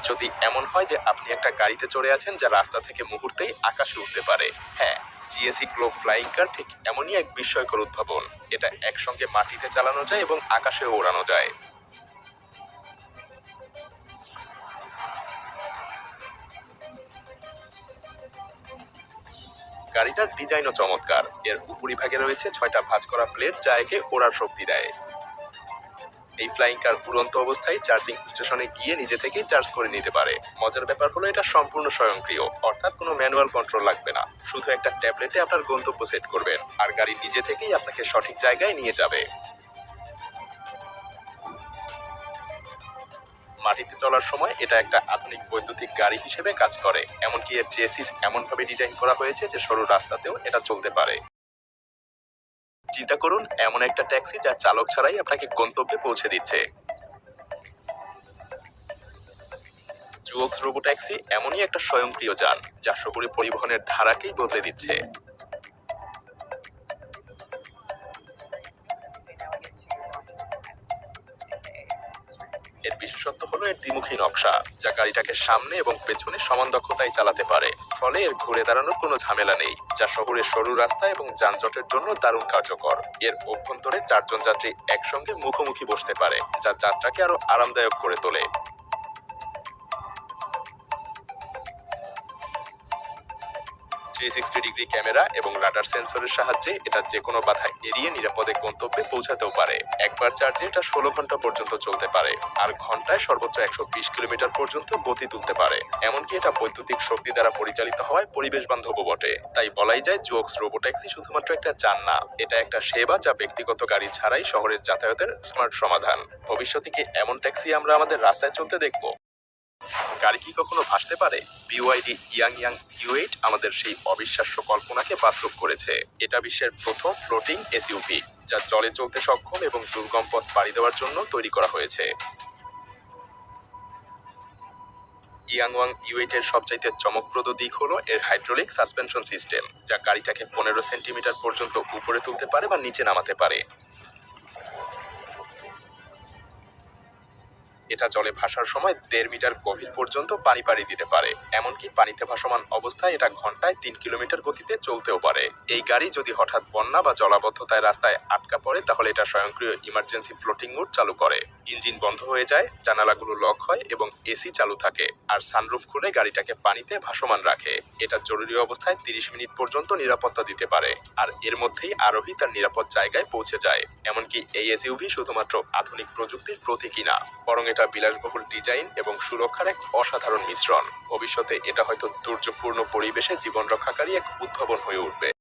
যদি এমন হয় যে আপনি একটা গাড়িতে চড়ে আছেন যা রাস্তা থেকে মুহূর্তেই আকাশে উঠতে পারে, হ্যাঁ, জিএসি গ্লোব ফ্লাইং কার ঠিক এমনই এক বিস্ময়কর উদ্ভাবন। এটা একসঙ্গে মাটিতে চালানো যায় এবং আকাশেও ওড়ানো যায়। গাড়িটার ডিজাইনও চমৎকার। এর উপরিভাগে রয়েছে 6টা ভাঁজ করা প্লেট যা একে ওড়ার শক্তি দেয়। এই ফ্লাইং কার উড়ন্ত অবস্থায় চার্জিং স্টেশনে গিয়ে নিজে থেকেই চার্জ করে নিতে পারে। মজার ব্যাপার হলো এটা সম্পূর্ণ স্বয়ংক্রিয়, অর্থাৎ কোনো ম্যানুয়াল কন্ট্রোল লাগবে না। শুধু একটা ট্যাবলেটে আপনার গন্তব্য সেট করবেন আর গাড়ি নিজে থেকেই আপনাকে সঠিক জায়গায় নিয়ে যাবে। মাটিতে চলার সময় এটা একটা আধুনিক বৈদ্যুতিক গাড়ি হিসেবে কাজ করে। এমনকি এর চেসিস এমনভাবে ডিজাইন করা হয়েছে যে সরু রাস্তাতেও এটা চলতে পারে। চিন্তা করুন, এমন একটা ট্যাক্সি যা চালক ছাড়াই আপনাকে গন্তব্যে পৌঁছে দিচ্ছে। জুওক্স রোবোট্যাক্সি এমনই একটা স্বয়ংক্রিয় যান যা শহুরে পরিবহনের ধারাকেই বদলে দিচ্ছে। এর বিশেষত্ব হলো এর দ্বিমুখী নকশা, যা গাড়িটাকে সামনে এবং পেছনে সমান দক্ষতায় চালাতে পারে। ফলে এর ঘুরে দাঁড়ানোর কোনো ঝামেলা নেই, যা শহরের সরু রাস্তা এবং যানজটের জন্য দারুণ কার্যকর। এর অভ্যন্তরে 4জন যাত্রী একসঙ্গে মুখোমুখি বসতে পারে, যা যাত্রাকে আরো আরামদায়ক করে তোলে। 360 ডিগ্রি ক্যামেরা এবং রাডার সেন্সরের সাহায্যে এটা যে কোনো বাধা এড়িয়ে নিরাপদে গন্তব্যে পৌঁছাতেও পারে। একবার চার্জে এটা 16 ঘন্টা পর্যন্ত চলতে পারে আর ঘন্টায় সর্বোচ্চ 120 কিলোমিটার পর্যন্ত গতি তুলতে পারে। এমনকি এটা বৈদ্যুতিক শক্তি দ্বারা পরিচালিত হওয়ায় পরিবেশ বান্ধবও বটে। তাই বলাই যায় জোক্স রোবোট্যাক্সি শুধুমাত্র একটা যান না, এটা একটা সেবা যা ব্যক্তিগত গাড়ি ছাড়াই শহরের যাতায়াতের স্মার্ট সমাধান। ভবিষ্যতে কি এমন ট্যাক্সি আমরা আমাদের রাস্তায় চলতে দেখবো? গাড়ি কি কখনো ভাসতে পারে? বিওয়াইডি ইয়াং ইউ8 আমাদের সেই অবিশ্বাস্য কল্পনাকে বাস্তব করেছে। এটা বিশ্বের প্রথম ফ্লোটিং এসইউভি যা জলে চলতে সক্ষম এবং দুর্গম পথ পাড়ি দেওয়ার জন্য তৈরি করা হয়েছে। ইয়াংওয়াং ইউ8 এর সবচাইতে চমকপ্রদ দিক হলো এর হাইড্রোলিক সাসপেনশন সিস্টেম, যা গাড়িটাকে 15 সেন্টিমিটার পর্যন্ত উপরে তুলতে পারে বা নিচে নামাতে পারে। এটা জলে ভাসার সময় 1.5 মিটার গভীর পর্যন্ত পানি পাড়ি দিতে পারে। এমনকি পানিতে ভাসমান অবস্থায় এটা ঘন্টায় 3 কিলোমিটার গতিতে চলতেও পারে। এই গাড়ি যদি হঠাৎ বন্যা বা জলাবদ্ধতায় রাস্তায় আটকা পড়ে, তাহলে এটা স্বয়ংক্রিয় ইমার্জেন্সি ফ্লোটিং মোড চালু করে। ইঞ্জিন বন্ধ হয়ে যায়, জানালাগুলো লক হয় এবং এসি চালু থাকে, আর সানরুফ খুলে গাড়িটাকে পানিতে ভাসমান রাখে। এটা জরুরি অবস্থায় 30 মিনিট পর্যন্ত নিরাপত্তা দিতে পারে, আর এর মধ্যেই আরোহী তার নিরাপদ জায়গায় পৌঁছে যায়। এমনকি এই এসইউভি শুধুমাত্র আধুনিক প্রযুক্তির প্রতীকী না, বরং এটা বিলাসবহুল ডিজাইন এবং সুরক্ষার এক অসাধারণ মিশ্রণ। ভবিষ্যতে এটা হয়তো দুর্যোগপূর্ণ পরিবেশে জীবন রক্ষাকারী এক উদ্ভাবন হয়ে উঠবে।